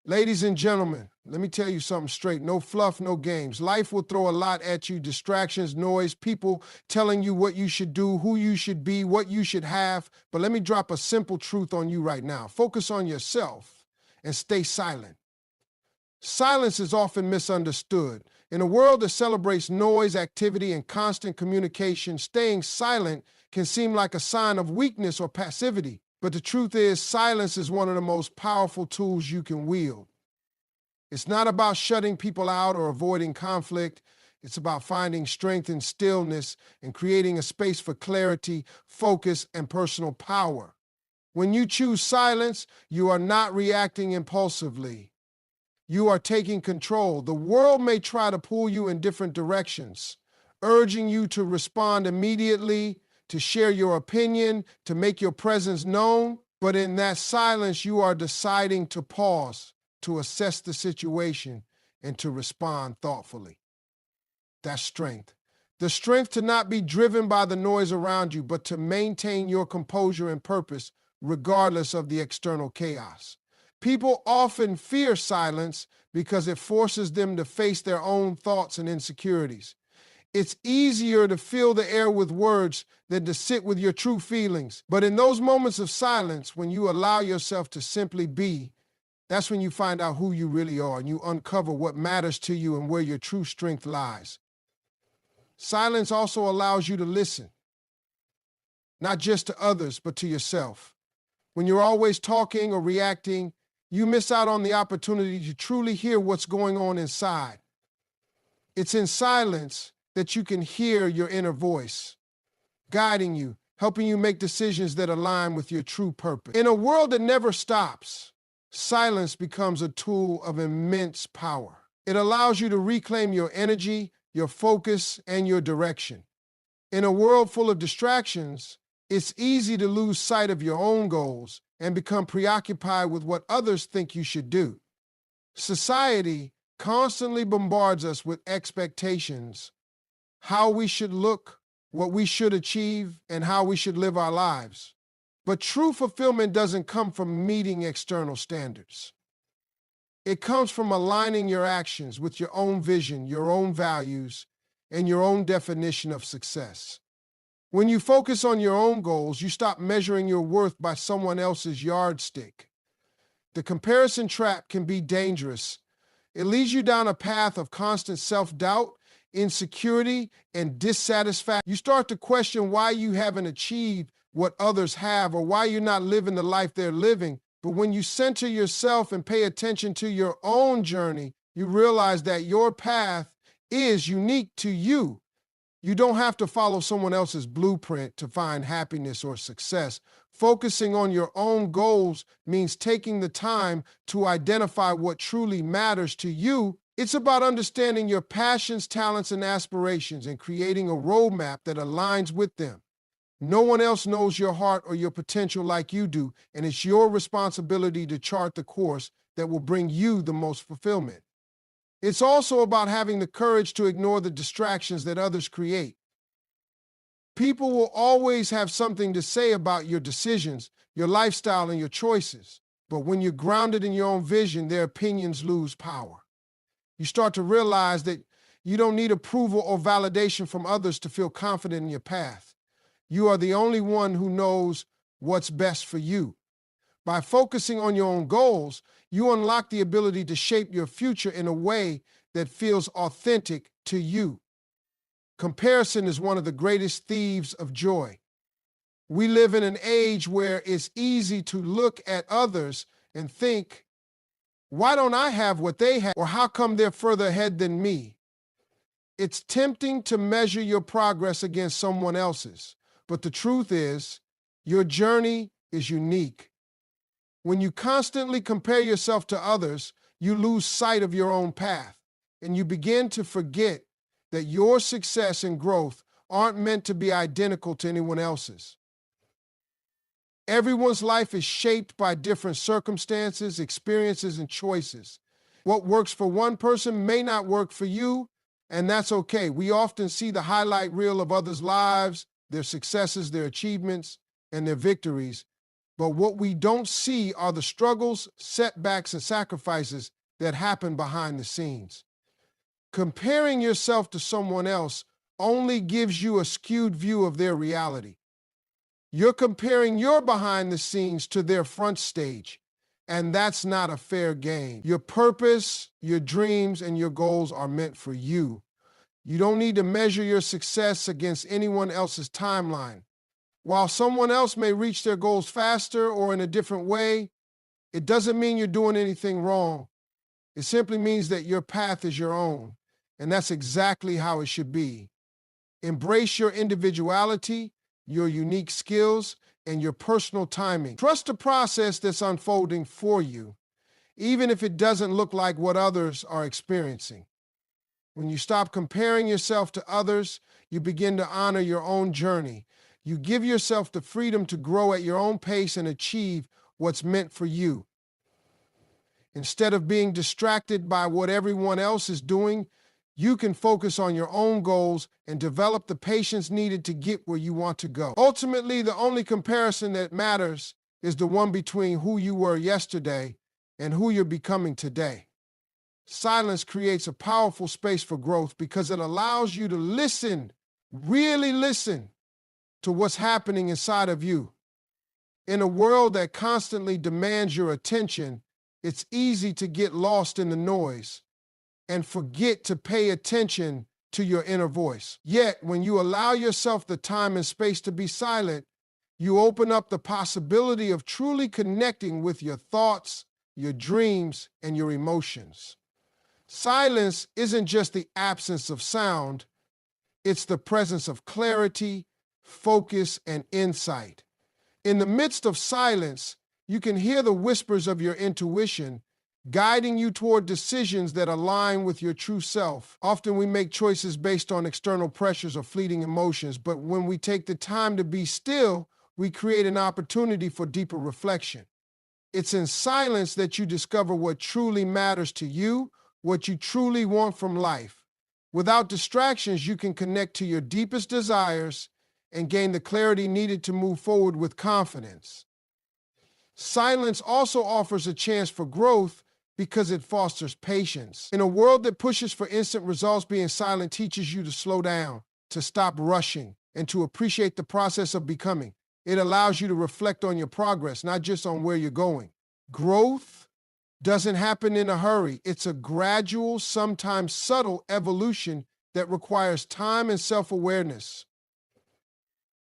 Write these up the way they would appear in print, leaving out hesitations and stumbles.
Ladies and gentlemen, let me tell you something straight. No fluff, no games. Life will throw a lot at you: distractions, noise, people telling you what you should do, who you should be, what you should have. But let me drop a simple truth on you right now. Focus on yourself and stay silent. Silence is often misunderstood. In a world that celebrates noise, activity, and constant communication, staying silent can seem like a sign of weakness or passivity. But the truth is, silence is one of the most powerful tools you can wield. It's not about shutting people out or avoiding conflict. It's about finding strength in stillness and creating a space for clarity, focus, and personal power. When you choose silence, you are not reacting impulsively. You are taking control. The world may try to pull you in different directions, urging you to respond immediately, to share your opinion, to make your presence known. But in that silence, you are deciding to pause, to assess the situation, and to respond thoughtfully. That's strength. The strength to not be driven by the noise around you, but to maintain your composure and purpose regardless of the external chaos. People often fear silence because it forces them to face their own thoughts and insecurities. It's easier to fill the air with words than to sit with your true feelings. But in those moments of silence, when you allow yourself to simply be, that's when you find out who you really are and you uncover what matters to you and where your true strength lies. Silence also allows you to listen, not just to others, but to yourself. When you're always talking or reacting, you miss out on the opportunity to truly hear what's going on inside. It's in silence that you can hear your inner voice, guiding you, helping you make decisions that align with your true purpose. In a world that never stops, silence becomes a tool of immense power. It allows you to reclaim your energy, your focus, and your direction. In a world full of distractions, it's easy to lose sight of your own goals and become preoccupied with what others think you should do. Society constantly bombards us with expectations, how we should look, what we should achieve, and how we should live our lives. But true fulfillment doesn't come from meeting external standards. It comes from aligning your actions with your own vision, your own values, and your own definition of success. When you focus on your own goals, you stop measuring your worth by someone else's yardstick. The comparison trap can be dangerous. It leads you down a path of constant self-doubt, insecurity, and dissatisfaction. You start to question why you haven't achieved what others have or why you're not living the life they're living. But when you center yourself and pay attention to your own journey, you realize that your path is unique to you. You don't have to follow someone else's blueprint to find happiness or success. Focusing on your own goals means taking the time to identify what truly matters to you. It's about understanding your passions, talents, and aspirations and creating a roadmap that aligns with them. No one else knows your heart or your potential like you do, and it's your responsibility to chart the course that will bring you the most fulfillment. It's also about having the courage to ignore the distractions that others create. People will always have something to say about your decisions, your lifestyle, and your choices. But when you're grounded in your own vision, their opinions lose power. You start to realize that you don't need approval or validation from others to feel confident in your path. You are the only one who knows what's best for you. By focusing on your own goals, you unlock the ability to shape your future in a way that feels authentic to you. Comparison is one of the greatest thieves of joy. We live in an age where it's easy to look at others and think, why don't I have what they have? Or how come they're further ahead than me? It's tempting to measure your progress against someone else's, but the truth is, your journey is unique. When you constantly compare yourself to others, you lose sight of your own path, and you begin to forget that your success and growth aren't meant to be identical to anyone else's. Everyone's life is shaped by different circumstances, experiences, and choices. What works for one person may not work for you, and that's okay. We often see the highlight reel of others' lives, their successes, their achievements, and their victories, But what we don't see are the struggles, setbacks, and sacrifices that happen behind the scenes. Comparing yourself to someone else only gives you a skewed view of their reality. You're comparing your behind the scenes to their front stage, and that's not a fair game. Your purpose, your dreams, and your goals are meant for you. You don't need to measure your success against anyone else's timeline. While someone else may reach their goals faster or in a different way, it doesn't mean you're doing anything wrong. It simply means that your path is your own, and that's exactly how it should be. Embrace your individuality, your unique skills, and your personal timing. Trust the process that's unfolding for you, even if it doesn't look like what others are experiencing. When you stop comparing yourself to others, you begin to honor your own journey. You give yourself the freedom to grow at your own pace and achieve what's meant for you. Instead of being distracted by what everyone else is doing, you can focus on your own goals and develop the patience needed to get where you want to go. Ultimately, the only comparison that matters is the one between who you were yesterday and who you're becoming today. Silence creates a powerful space for growth because it allows you to listen, really listen, to what's happening inside of you. In a world that constantly demands your attention, it's easy to get lost in the noise and forget to pay attention to your inner voice. Yet, when you allow yourself the time and space to be silent, you open up the possibility of truly connecting with your thoughts, your dreams, and your emotions. Silence isn't just the absence of sound, it's the presence of clarity, focus, and insight. In the midst of silence, you can hear the whispers of your intuition, guiding you toward decisions that align with your true self. Often we make choices based on external pressures or fleeting emotions, but when we take the time to be still, we create an opportunity for deeper reflection. It's in silence that you discover what truly matters to you, what you truly want from life. Without distractions, you can connect to your deepest desires and gain the clarity needed to move forward with confidence. Silence also offers a chance for growth because it fosters patience. In a world that pushes for instant results, being silent teaches you to slow down, to stop rushing, and to appreciate the process of becoming. It allows you to reflect on your progress, not just on where you're going. Growth doesn't happen in a hurry. It's a gradual, sometimes subtle evolution that requires time and self-awareness.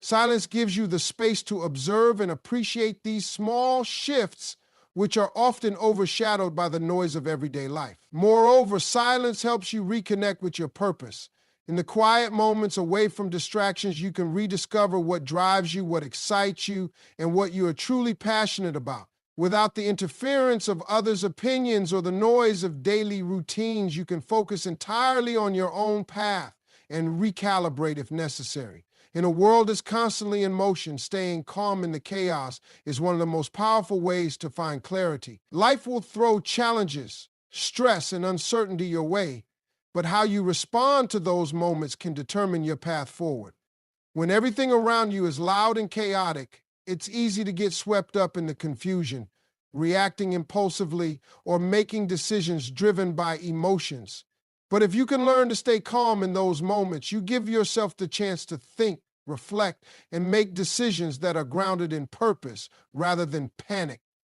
Silence gives you the space to observe and appreciate these small shifts, which are often overshadowed by the noise of everyday life. Moreover, silence helps you reconnect with your purpose. In the quiet moments away from distractions, you can rediscover what drives you, what excites you, and what you are truly passionate about. Without the interference of others' opinions or the noise of daily routines, you can focus entirely on your own path and recalibrate if necessary. In a world that's constantly in motion, staying calm in the chaos is one of the most powerful ways to find clarity. Life will throw challenges, stress, and uncertainty your way, but how you respond to those moments can determine your path forward. When everything around you is loud and chaotic, it's easy to get swept up in the confusion, reacting impulsively, or making decisions driven by emotions. But if you can learn to stay calm in those moments, you give yourself the chance to think, reflect, and make decisions that are grounded in purpose rather than panic.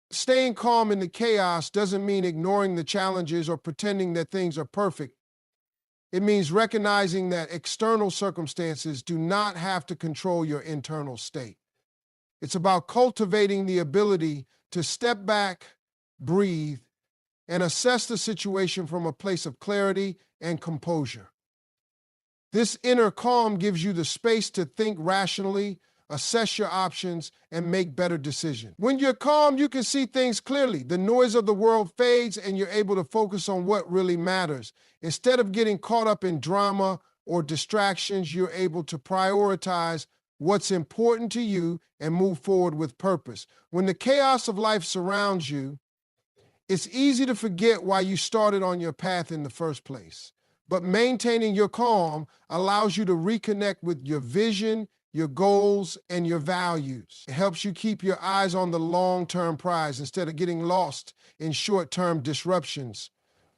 Staying calm in the chaos doesn't mean ignoring the challenges or pretending that things are perfect. It means recognizing that external circumstances do not have to control your internal state. It's about cultivating the ability to step back, breathe, and assess the situation from a place of clarity and composure. This inner calm gives you the space to think rationally, assess your options, and make better decisions. When you're calm, you can see things clearly. The noise of the world fades, and you're able to focus on what really matters. Instead of getting caught up in drama or distractions, you're able to prioritize what's important to you and move forward with purpose. When the chaos of life surrounds you, it's easy to forget why you started on your path in the first place. But maintaining your calm allows you to reconnect with your vision your goals, and your values. It helps you keep your eyes on the long-term prize instead of getting lost in short-term disruptions.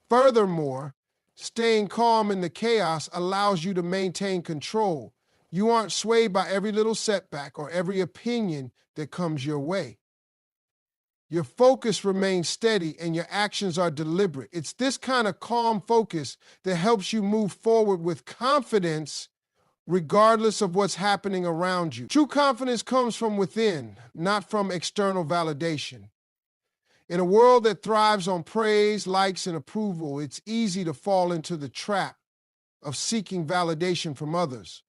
Furthermore, staying calm in the chaos allows you to maintain control. You aren't swayed by every little setback or every opinion that comes your way. Your focus remains steady and your actions are deliberate. It's this kind of calm focus that helps you move forward with confidence regardless of what's happening around you. True confidence comes from within, not from external validation. In a world that thrives on praise, likes, and approval, it's easy to fall into the trap of seeking validation from others.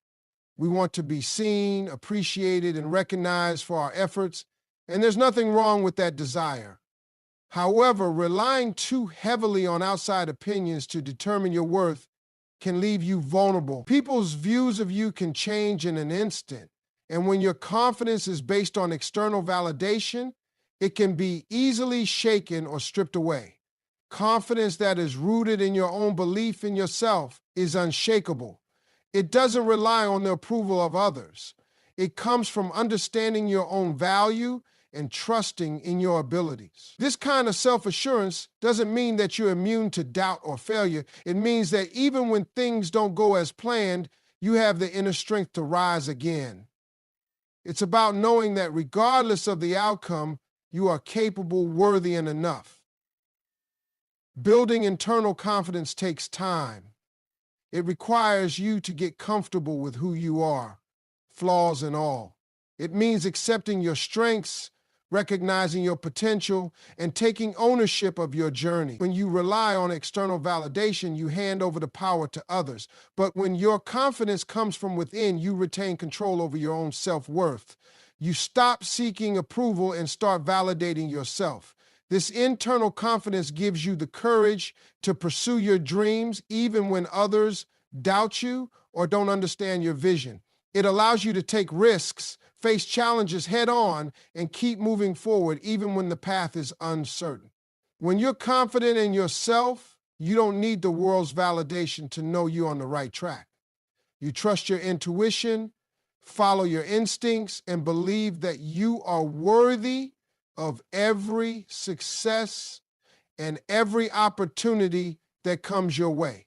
We want to be seen, appreciated, and recognized for our efforts, and there's nothing wrong with that desire. However, relying too heavily on outside opinions to determine your worth can leave you vulnerable. People's views of you can change in an instant, and when your confidence is based on external validation, it can be easily shaken or stripped away. Confidence that is rooted in your own belief in yourself is unshakable. It doesn't rely on the approval of others. It comes from understanding your own value and trusting in your abilities. This kind of self-assurance doesn't mean that you're immune to doubt or failure. It means that even when things don't go as planned, you have the inner strength to rise again. It's about knowing that regardless of the outcome, you are capable, worthy, and enough. Building internal confidence takes time. It requires you to get comfortable with who you are, flaws and all. It means accepting your strengths, recognizing your potential, and taking ownership of your journey. When you rely on external validation, you hand over the power to others. But when your confidence comes from within, you retain control over your own self-worth. You stop seeking approval and start validating yourself. This internal confidence gives you the courage to pursue your dreams even when others doubt you or don't understand your vision. It allows you to take risks, face challenges head on, and keep moving forward even when the path is uncertain. When you're confident in yourself, you don't need the world's validation to know you're on the right track. You trust your intuition, follow your instincts, and believe that you are worthy of every success and every opportunity that comes your way.